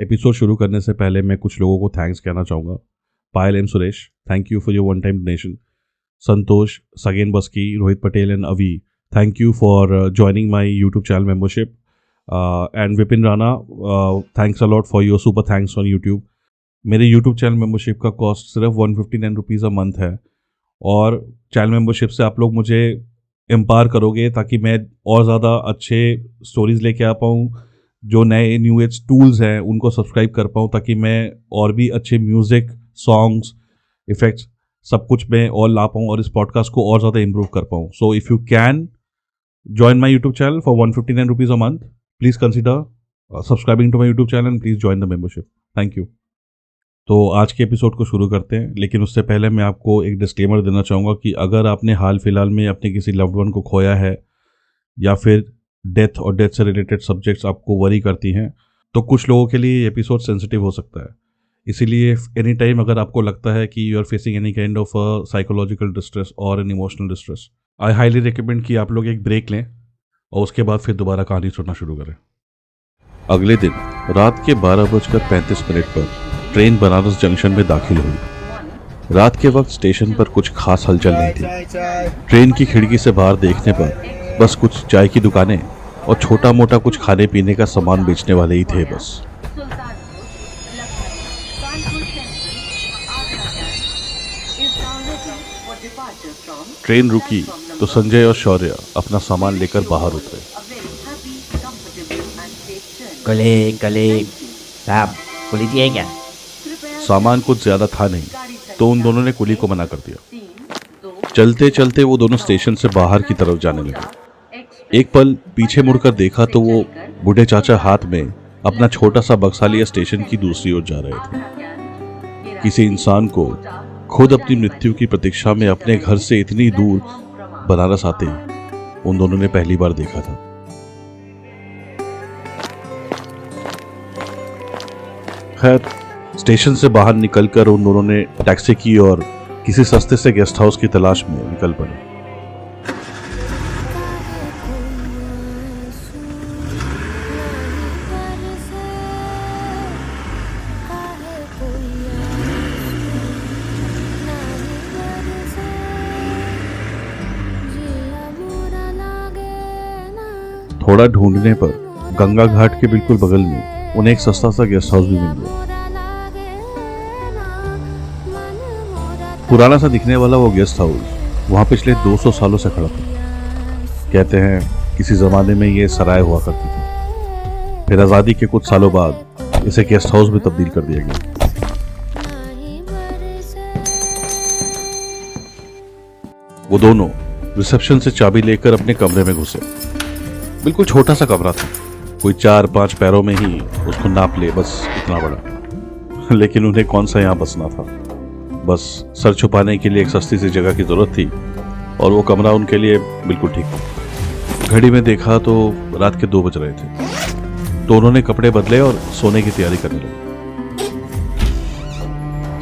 Episode शुरू करने से पहले मैं कुछ लोगों को थैंक्स कहना चाहूँगा। Payal M Suresh, thank you for your one time donation. Santosh, Sagen Baski, Rohit Patel and Avi, thank you for joining my YouTube channel membership. And Vipin Rana, thanks a lot for your super thanks on YouTube. मेरे यूट्यूब चैनल मेम्बरशिप का कॉस्ट सिर्फ 159 rupees a month है, और channel membership से आप लोग मुझे empower करोगे ताकि मैं और ज़्यादा अच्छे स्टोरीज़ लेके आ पाऊँ, जो नए न्यू एज टूल्स हैं उनको सब्सक्राइब कर पाऊँ, ताकि मैं और भी अच्छे म्यूज़िक, सॉन्ग्स, इफ़ेक्ट्स सब कुछ मैं और ला पाऊँ और इस पॉडकास्ट को और ज़्यादा इम्प्रूव कर पाऊँ। So if you can join my YouTube channel for 159 rupees a month, please consider subscribing to my YouTube channel and please join the membership. Thank you. तो आज के एपिसोड को शुरू करते हैं, लेकिन उससे पहले मैं आपको एक डिस्क्लेमर देना चाहूँगा कि अगर आपने हाल फिलहाल में अपने किसी लव्ड वन को खोया है या फिर डेथ और डेथ से रिलेटेड सब्जेक्ट्स आपको वरी करती हैं, तो कुछ लोगों के लिए ये एपिसोड सेंसिटिव हो सकता है। इसीलिए एनी टाइम अगर आपको लगता है कि you are facing any kind of psychological distress और an emotional distress, I highly recommend कि आप लोग एक ब्रेक लें और उसके बाद फिर दोबारा कहानी सुनना शुरू करें। अगले दिन रात के 12:35 पर ट्रेन बनारस जंक्शन में दाखिल हुई। रात के वक्त स्टेशन पर कुछ खास हलचल नहीं थी। ट्रेन की खिड़की से बाहर देखने पर बस कुछ चाय की दुकानें और छोटा मोटा कुछ खाने पीने का सामान बेचने वाले ही थे बस। ट्रेन रुकी तो संजय और शौर्य अपना सामान लेकर बाहर उतरे। कले साहब, कुली चाहिए क्या? सामान कुछ ज्यादा था नहीं, तो उन दोनों ने कुली को मना कर दिया। चलते चलते वो दोनों स्टेशन से बाहर की तरफ जाने लगे। एक पल पीछे मुड़कर देखा तो वो बूढ़े चाचा हाथ में अपना छोटा सा बक्सा लिया स्टेशन की दूसरी ओर जा रहे थे। किसी इंसान को खुद अपनी मृत्यु की प्रतीक्षा में अपने घर से इतनी दूर बनारस आते उन दोनों ने पहली बार देखा था। खैर, स्टेशन से बाहर निकलकर उन दोनों ने टैक्सी की और किसी सस्ते से गेस्ट हाउस की तलाश में निकल पड़े। थोड़ा ढूंढने पर गंगा घाट के बिल्कुल बगल में उन्हें एक सस्ता सा गेस्ट हाउस भी मिल गया। पुराना सा दिखने वाला वो गेस्ट हाउस वहां पिछले 200 सालों से खड़ा था। कहते हैं किसी जमाने में ये सराय हुआ करती थी, फिर आजादी के कुछ सालों बाद इसे गेस्ट हाउस में तब्दील कर दिया गया। वो दोनों रिसेप्शन से चाबी लेकर अपने कमरे में घुसे। बिल्कुल छोटा सा कमरा था, कोई 4-5 पैरों में ही उसको नाप ले, बस इतना बड़ा। लेकिन उन्हें कौन सा यहाँ बसना था, बस सर छुपाने के लिए एक सस्ती सी जगह की जरूरत थी और वो कमरा उनके लिए बिल्कुल ठीक था। घड़ी में देखा तो रात के 2 बज रहे थे, तो उन्होंने कपड़े बदले और सोने की तैयारी करने लगे।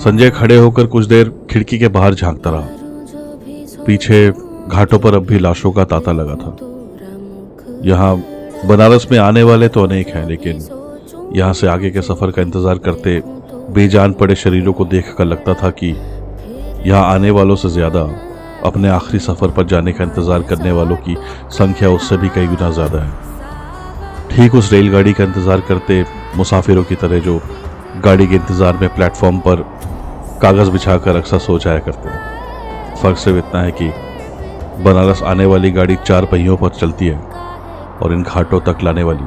संजय खड़े होकर कुछ देर खिड़की के बाहर झांकता रहा। पीछे घाटों पर अब भी लाशों का तांता लगा था। यहाँ बनारस में आने वाले तो अनेक हैं, लेकिन यहाँ से आगे के सफर का इंतजार करते बेजान पड़े शरीरों को देखकर लगता था कि यहाँ आने वालों से ज्यादा अपने आखिरी सफर पर जाने का इंतजार करने वालों की संख्या उससे भी कई गुना ज्यादा है। ठीक उस रेलगाड़ी का इंतजार करते मुसाफिरों की तरह जो गाड़ी के इंतजार में प्लेटफॉर्म पर कागज बिछाकर अक्सर सो जाया करते हैं। फर्क सिर्फ इतना है कि बनारस आने वाली गाड़ी 4 पहियों पर चलती है और इन घाटों तक लाने वाली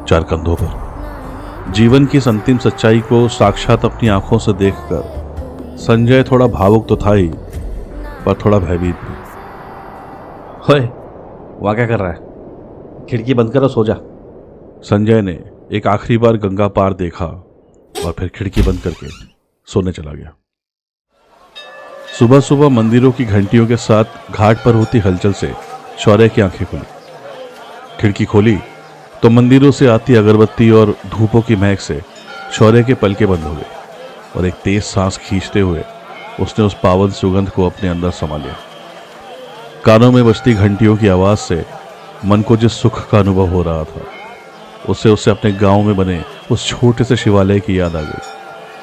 4 कंधों पर। जीवन की इस अंतिम सच्चाई को साक्षात अपनी आंखों से देखकर संजय थोड़ा भावुक तो था ही, पर थोड़ा भयभीत भी। होए, वहाँ क्या कर रहा है? खिड़की बंद करो, सो जा। संजय ने एक आखिरी बार गंगा पार देखा और फिर खिड़की बंद करके सोने चला गया। सुबह सुबह मंदिरों की घंटियों के साथ घाट पर होती हलचल से शौर्य की आंखें खुली। खिड़की खोली तो मंदिरों से आती अगरबत्ती और धूपों की महक से शौर्य के पलके बंद हो गए और एक तेज सांस खींचते हुए उसने उस पावन सुगंध को अपने अंदर समा लिया। कानों में बजती घंटियों की आवाज से मन को जिस सुख का अनुभव हो रहा था, उससे अपने गांव में बने उस छोटे से शिवालय की याद आ गई,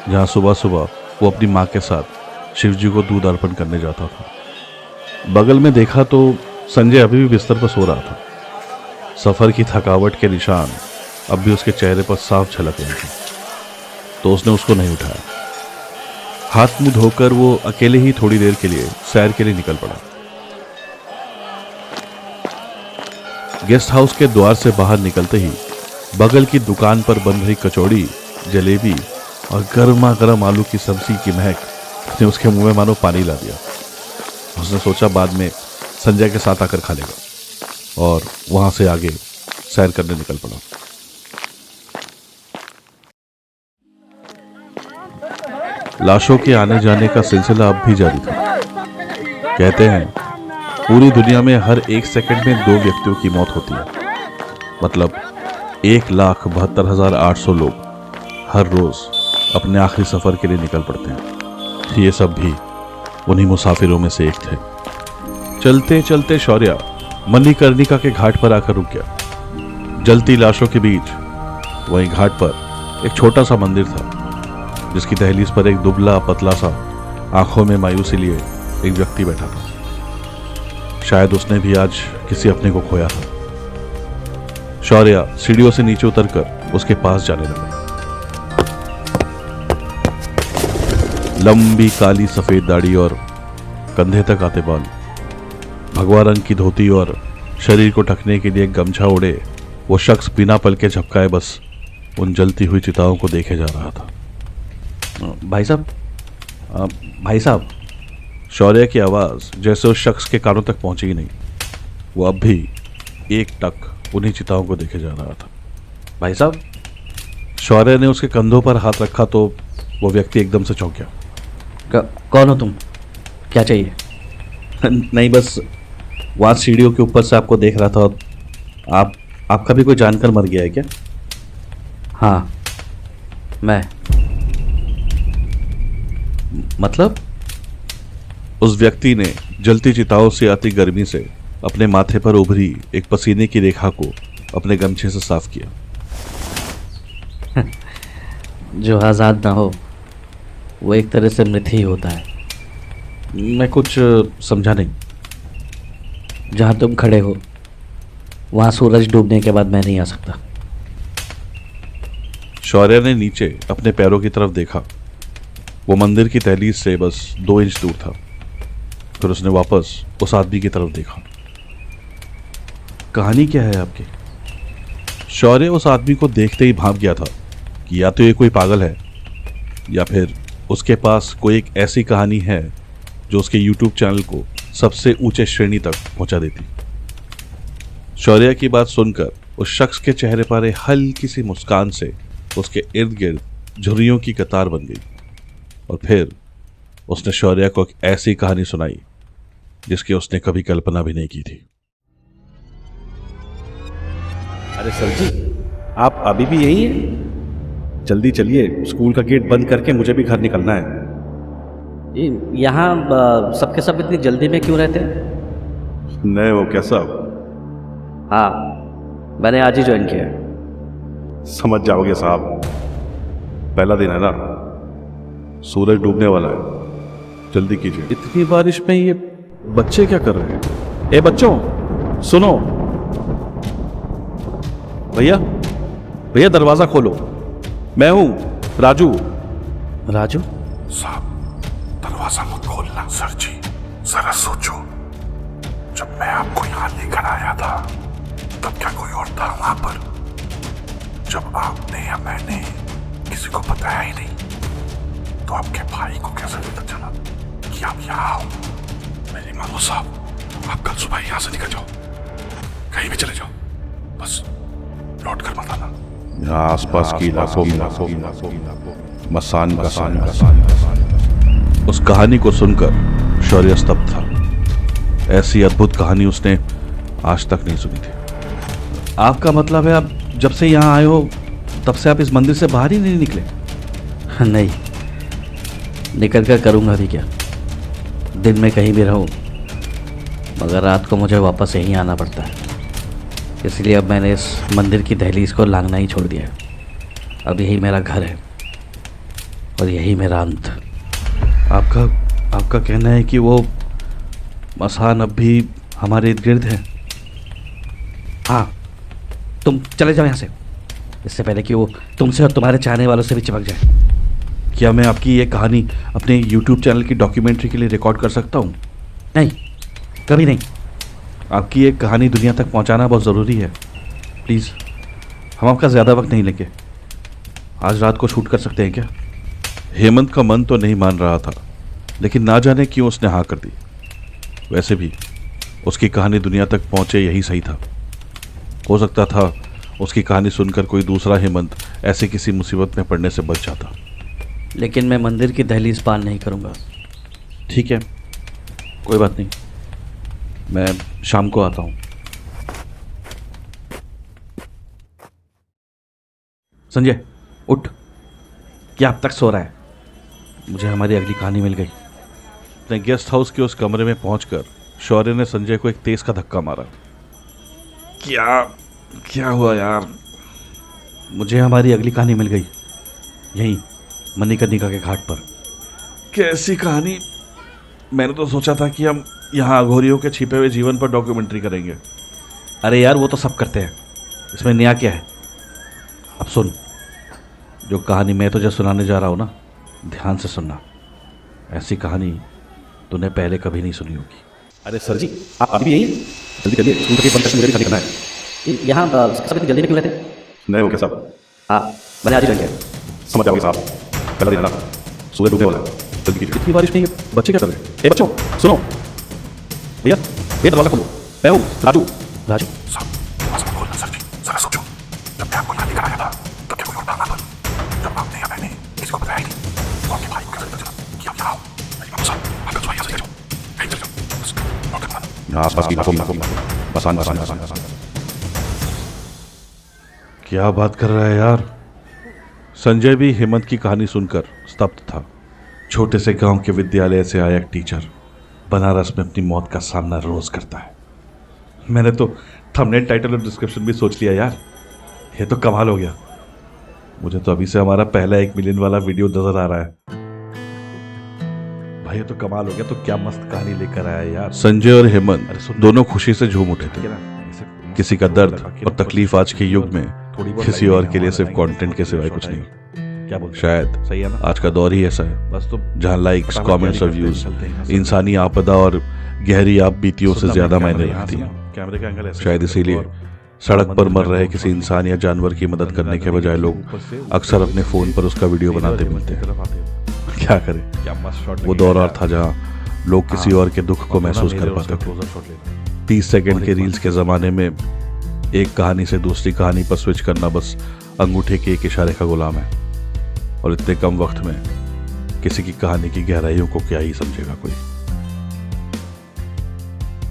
जहां सुबह सुबह वो अपनी माँ के साथ शिव जी को दूध अर्पण करने जाता था। बगल में देखा तो संजय अभी भी बिस्तर पर सो रहा था। सफर की थकावट के निशान अब भी उसके चेहरे पर साफ झलक रहे थे, तो उसने उसको नहीं उठाया। हाथ मुंह धोकर वो अकेले ही थोड़ी देर के लिए सैर के लिए निकल पड़ा। गेस्ट हाउस के द्वार से बाहर निकलते ही बगल की दुकान पर बन रही कचौड़ी, जलेबी और गर्मा गर्म आलू की सब्जी की महक ने उसके मुंह में मानो पानी ला दिया। उसने सोचा बाद में संजय के साथ आकर खा लेगा, और वहां से आगे सैर करने निकल पड़ा। लाशों के आने जाने का सिलसिला अब भी जारी था। कहते हैं पूरी दुनिया में हर 1 सेकंड में 2 व्यक्तियों की मौत होती है। मतलब 1,72,800 लोग हर रोज अपने आखिरी सफर के लिए निकल पड़ते हैं। ये सब भी उन्हीं मुसाफिरों में से एक थे। चलते चलते शौर्या मणिकर्णिका के घाट पर आकर रुक गया। जलती लाशों के बीच वहीं घाट पर एक छोटा सा मंदिर था, जिसकी दहलीज पर एक दुबला पतला सा आंखों में मायूसी लिए एक व्यक्ति बैठा था। शायद उसने भी आज किसी अपने को खोया था। शौर्या सीढ़ियों से नीचे उतरकर उसके पास जाने लगा। लंबी काली सफेद दाढ़ी और कंधे तक आते बाल, भगवा रंग की धोती और शरीर को ढकने के लिए एक गमछा ओढ़े वो शख्स बिना पल के झपकाए बस उन जलती हुई चिताओं को देखे जा रहा था। भाई साहब, शौर्य की आवाज़ जैसे उस शख्स के कानों तक पहुंची ही नहीं। वो अब भी एक टक उन्हीं चिताओं को देखे जा रहा था। भाई साहब, शौर्य ने उसके कंधों पर हाथ रखा तो वो व्यक्ति एकदम से चौंक गया। कौन हो तुम? क्या चाहिए? नहीं, बस वहाँ सीढ़ियों के ऊपर से आपको देख रहा था। आपका भी कोई जानकर मर गया है क्या? हाँ, मैं। मतलब? उस व्यक्ति ने जलती चिताओं से आती गर्मी से अपने माथे पर उभरी एक पसीने की रेखा को अपने गमछे से साफ किया। जो आज़ाद ना हो वो एक तरह से मृत ही होता है। मैं कुछ समझा नहीं। जहाँ तुम खड़े हो वहाँ सूरज डूबने के बाद मैं नहीं आ सकता। शौर्य ने नीचे अपने पैरों की तरफ देखा। वो मंदिर की दहलीज से बस 2 इंच दूर था। फिर उसने वापस उस आदमी की तरफ देखा। कहानी क्या है आपकी? शौर्य उस आदमी को देखते ही भांप गया था कि या तो ये कोई पागल है या फिर उसके पास कोई एक ऐसी कहानी है जो उसके YouTube चैनल को सबसे ऊंचे श्रेणी तक पहुंचा देती। शौर्य की बात सुनकर उस शख्स के चेहरे पर एक हल्की सी मुस्कान से उसके इर्द गिर्द झुर्रियों की कतार बन गई, और फिर उसने शौर्य को एक ऐसी कहानी सुनाई जिसकी उसने कभी कल्पना भी नहीं की थी। अरे सर जी, आप अभी भी यही हैं? जल्दी चलिए, स्कूल का गेट बंद करके मुझे भी घर निकलना है। यहाँ सबके सब इतनी जल्दी में क्यों रहते हैं? नहीं, वो कैसा? हाँ, मैंने आज ही ज्वाइन किया है। समझ जाओगे साहब, पहला दिन है ना, सूरज डूबने वाला है, जल्दी कीजिए। इतनी बारिश में ये बच्चे क्या कर रहे हैं? ए बच्चों, सुनो। भैया भैया, दरवाजा खोलो, मैं हूं राजू। राजू? साहब, दरवाजा मत खोलना। सर जी, जरा सोचो, जब मैं आपको यहाँ लेकर आया था तब क्या कोई और था वहां पर? जब आपने या मैंने किसी को बताया ही नहीं तो आपके भाई को कैसे पता चला कि आप यहाँ आओ? मेरी मानो साहब, आप कल सुबह यहाँ से निकल जाओ, कहीं भी चले जाओ, बस लौट कर मत आना। यहाँ आसपास की इलाकों में मसान का सान। उस कहानी को सुनकर शौर्य स्तब्ध था। ऐसी अद्भुत कहानी उसने आज तक नहीं सुनी थी। आपका मतलब है आप जब से यहाँ आए हो तब से आप इस मंदिर से बाहर ही नहीं निकले? नहीं, निकल कर करूँगा भी क्या? दिन में कहीं भी रहूँ, मगर रात को मुझे वापस यहीं आना पड़ता है। इसलिए अब मैंने इस मंदिर की दहलीज को लांघना ही छोड़ दिया है। अब यही मेरा घर है और यही मेरा अंत। आपका कहना है कि वो मसान अब भी हमारे इर्द गिर्द है? हाँ, तुम चले जाओ यहाँ से, इससे पहले कि वो तुमसे और तुम्हारे चाहने वालों से भी चिपक जाए। क्या मैं आपकी ये कहानी अपने यूट्यूब चैनल की डॉक्यूमेंट्री के लिए रिकॉर्ड कर सकता हूँ? नहीं, कभी नहीं। आपकी ये कहानी दुनिया तक पहुँचाना बहुत ज़रूरी है। प्लीज़, हम आपका ज़्यादा वक्त नहीं लेंगे। आज रात को शूट कर सकते हैं क्या? हेमंत का मन तो नहीं मान रहा था, लेकिन ना जाने क्यों उसने हाँ कर दी। वैसे भी उसकी कहानी दुनिया तक पहुँचे यही सही था। हो सकता था उसकी कहानी सुनकर कोई दूसरा हेमंत ऐसे किसी मुसीबत में पड़ने से बच जाता। लेकिन मैं मंदिर की दहलीज पार नहीं करूँगा। ठीक है, कोई बात नहीं, मैं शाम को आता हूँ। संजय, उठ। क्या अब तक सो रहा है? मुझे हमारी अगली कहानी मिल गई। अपने गेस्ट हाउस के उस कमरे में पहुंचकर शौर्य ने संजय को एक तेज का धक्का मारा। क्या हुआ यार? मुझे हमारी अगली कहानी मिल गई, यहीं मणिकर्णिका के घाट पर। कैसी कहानी? मैंने तो सोचा था कि हम यहाँ अघोरियों के छिपे हुए जीवन पर डॉक्यूमेंट्री करेंगे। अरे यार, वो तो सब करते हैं, इसमें नया क्या है? अब सुन, जो कहानी मैं तुझे सुनाने जा रहा हूँ ना, ध्यान से सुनना। ऐसी कहानी तूने पहले कभी नहीं सुनी होगी। अरे सर जी, आप अभी भी यही हैं? जल्दी करिए, स्कूल तक ये बंद करके मुझे भी खाली करना है। यहाँ सब इतनी जल्दी में क्यों रहते? नहीं हो क्या साहब? हाँ, मैंने आज ही जान किया। समझ जाओगे साहब, पहला दिन है ना, सूरज डूबने वाला है। जल्दी कीजिए। इतनी बारिश नहीं है, बच्चे क्या कर रहे हैं? ए बच्चों, सुनो भैया, ये दरवाजा खोलो। मैं हूँ राजू। राजू साहब, दरवाजा मत खोलना सर जी। जरा सोचो, जब मैं आपको यहाँ लेकर आया था तब क्या कोई और था वहाँ पर? जब आपने या मैंने किसी को बताया ही नहीं, तो आपके भाई को कैसे पता चला कि आप यहाँ हो? अरे बाबू साहब, आपका जो है यहाँ से ले जाओ, कहीं चले जाओ, बस नौकर मानो। यहाँ आसपास की इलाकों में बसान। क्या बात कर रहा है यार? संजय भी हेमंत की कहानी सुनकर स्तब्ध था। छोटे से गांव के विद्यालय से आया एक टीचर बनारस में अपनी मौत का सामना रोज करता है। मैंने तो थंबनेल, टाइटल और डिस्क्रिप्शन भी सोच लिया यार। ये तो कमाल हो गया। मुझे तो अभी से हमारा पहला 1 मिलियन वाला वीडियो नजर आ रहा है। भाई ये तो कमाल हो गया। तो क्या मस्त कहानी लेकर आया यार। संजय और हेमंत दोनों खुशी से झूम उठे थे। किसी का दर्द और तकलीफ आज के युग में किसी और के लिए सिर्फ कंटेंट के सिवाय कुछ नहीं। क्या बोल, शायद सही है ना? आज का दौर ही ऐसा है, बस तो जहाँ लाइक्स, कमेंट्स और व्यूज इंसानी आपदा और गहरी आप बीतियों से ज्यादा मायने रखती हैं। शायद इसीलिए सड़क पर मर रहे किसी इंसान या जानवर की मदद करने के बजाय लोग अक्सर अपने फोन पर उसका वीडियो बनाते मिलते हैं। क्या करें, वो दौर और था जहाँ लोग किसी और के दुख को महसूस कर पाते थे। 30 सेकंड के रील्स के जमाने में एक कहानी से दूसरी कहानी पर स्विच करना बस अंगूठे के एक इशारे का गुलाम है। और इतने कम वक्त में किसी की कहानी की गहराइयों को क्या ही समझेगा कोई।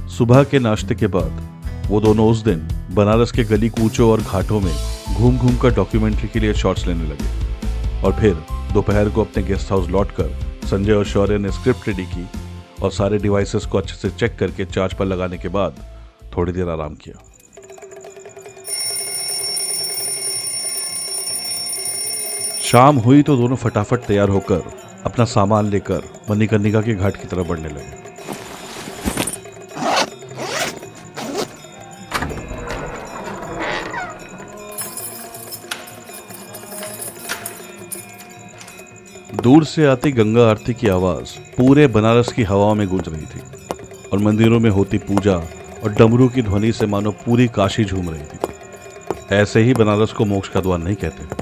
सुबह के नाश्ते के बाद वो दोनों उस दिन बनारस के गली कूचों और घाटों में घूम घूम कर डॉक्यूमेंट्री के लिए शॉट्स लेने लगे। और फिर दोपहर को अपने गेस्ट हाउस लौटकर संजय और शौर्य ने स्क्रिप्ट रेडी की और सारे डिवाइसेस को अच्छे से चेक करके चार्ज पर लगाने के बाद थोड़ी देर आराम किया। शाम हुई तो दोनों फटाफट तैयार होकर अपना सामान लेकर मणिकर्णिका के घाट की तरफ बढ़ने लगे। दूर से आती गंगा आरती की आवाज पूरे बनारस की हवाओं में गूंज रही थी और मंदिरों में होती पूजा और डमरू की ध्वनि से मानो पूरी काशी झूम रही थी। ऐसे ही बनारस को मोक्ष का द्वार नहीं कहते।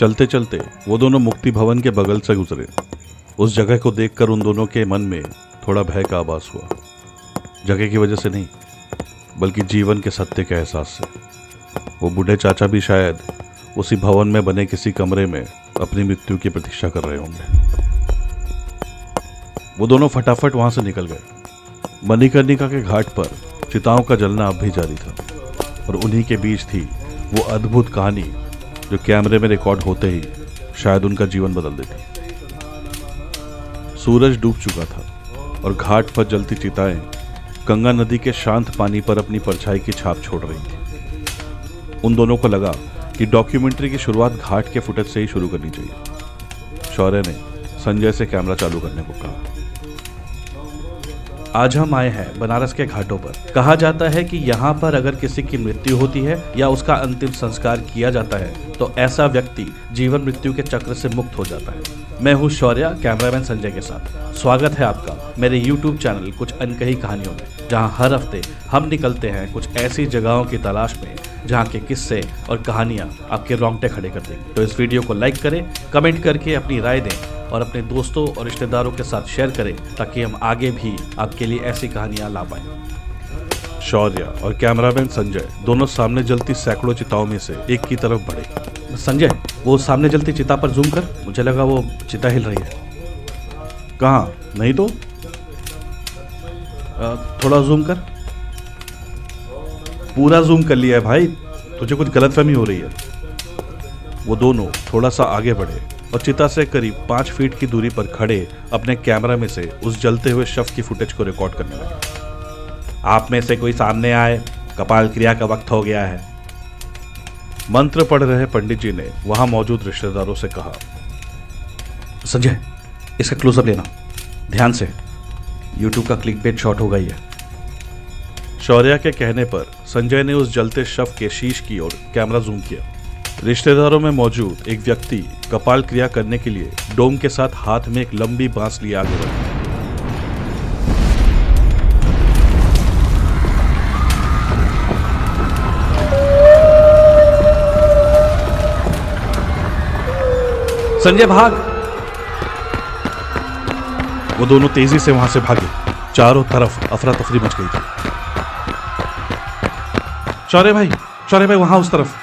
चलते चलते वो दोनों मुक्ति भवन के बगल से गुजरे। उस जगह को देखकर उन दोनों के मन में थोड़ा भय का आभास हुआ। जगह की वजह से नहीं, बल्कि जीवन के सत्य के एहसास से। वो बूढ़े चाचा भी शायद उसी भवन में बने किसी कमरे में अपनी मृत्यु की प्रतीक्षा कर रहे होंगे। वो दोनों फटाफट वहां से निकल गए। मणिकर्णिका के घाट पर चिताओं का जलना अब भी जारी था और उन्हीं के बीच थी वो अद्भुत कहानी जो कैमरे में रिकॉर्ड होते ही शायद उनका जीवन बदल देती। सूरज डूब चुका था और घाट पर जलती चिताएं गंगा नदी के शांत पानी पर अपनी परछाई की छाप छोड़ रही थी। उन दोनों को लगा कि डॉक्यूमेंट्री की शुरुआत घाट के फुटेज से ही शुरू करनी चाहिए। शौर्य ने संजय से कैमरा चालू करने को कहा। आज हम आए हैं बनारस के घाटों पर। कहा जाता है कि यहाँ पर अगर किसी की मृत्यु होती है या उसका अंतिम संस्कार किया जाता है तो ऐसा व्यक्ति जीवन मृत्यु के चक्र से मुक्त हो जाता है। मैं हूँ शौर्य, कैमरामैन संजय के साथ। स्वागत है आपका मेरे YouTube चैनल कुछ अनकही कहानियों में, जहाँ हर हफ्ते हम निकलते हैं कुछ ऐसी जगहों की तलाश में जहाँ के किस्से और कहानियाँ आपके रोंगटे खड़े कर देंगे। तो इस वीडियो को लाइक करें, कमेंट करके अपनी राय दें और अपने दोस्तों और रिश्तेदारों के साथ शेयर करें ताकि हम आगे भी आपके लिए ऐसी कहानियां ला पाएं। शौर्य और कैमरामैन संजय दोनों सामने जलती सैकड़ों चिताओं में से एक की तरफ बढ़े। संजय, वो सामने जलती चिता पर जूम कर, मुझे लगा वो चिता हिल रही है। कहाँ? नहीं तो थोड़ा जूम कर। पूरा जूम कर लिया है भाई, तुझे कुछ गलतफहमी हो रही है। वो दोनों थोड़ा सा आगे बढ़े और चिता से करीब 5 फीट की दूरी पर खड़े अपने कैमरा में से उस जलते हुए शव की फुटेज को रिकॉर्ड करने लगे। आप में से कोई सामने आए, कपाल क्रिया का वक्त हो गया है। मंत्र पढ़ रहे पंडित जी ने वहां मौजूद रिश्तेदारों से कहा। संजय, इसका क्लोजअप लेना ध्यान से, YouTube का क्लिकबेट शॉट होगा ये। शौर्य के कहने पर संजय ने उस जलते शव के शीश की ओर कैमरा जूम किया। रिश्तेदारों में मौजूद एक व्यक्ति कपाल क्रिया करने के लिए डोम के साथ हाथ में एक लंबी बांस लिए आगे बढ़ा। संजय भाग! वो दोनों तेजी से वहां से भागे। चारों तरफ अफरा तफरी मच गई थी। शौर्य भाई वहां उस तरफ।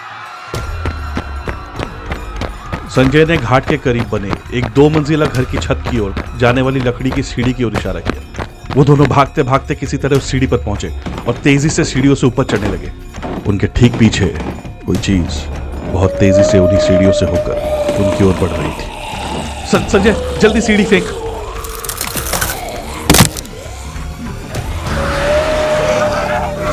संजय ने घाट के करीब बने एक 2 मंजिला घर की छत की ओर जाने वाली लकड़ी की सीढ़ी की ओर इशारा किया। वो दोनों भागते भागते किसी तरह उस सीढ़ी पर पहुंचे और तेजी से सीढ़ियों से ऊपर चढ़ने लगे। उनके ठीक पीछे कोई चीज बहुत तेजी से उन्हीं सीढ़ियों से होकर उनकी ओर बढ़ रही थी। संजय, जल्दी सीढ़ी फेंक।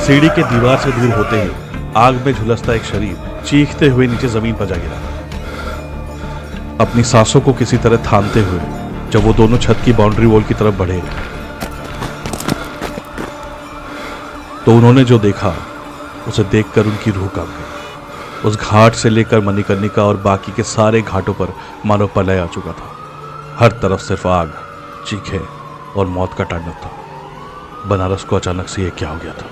सीढ़ी के दीवार से दूर होते ही आग में झुलसता एक शरीर चीखते हुए नीचे जमीन पर जा गिरा। अपनी सांसों को किसी तरह थामते हुए जब वो दोनों छत की बाउंड्री वॉल की तरफ बढ़े तो उन्होंने जो देखा उसे देखकर उनकी रूह कांप गई। उस घाट से लेकर मणिकर्णिका और बाकी के सारे घाटों पर मानो प्रलय आ चुका था। हर तरफ सिर्फ आग, चीखें और मौत का तांडव था। बनारस को अचानक से ये क्या हो गया था?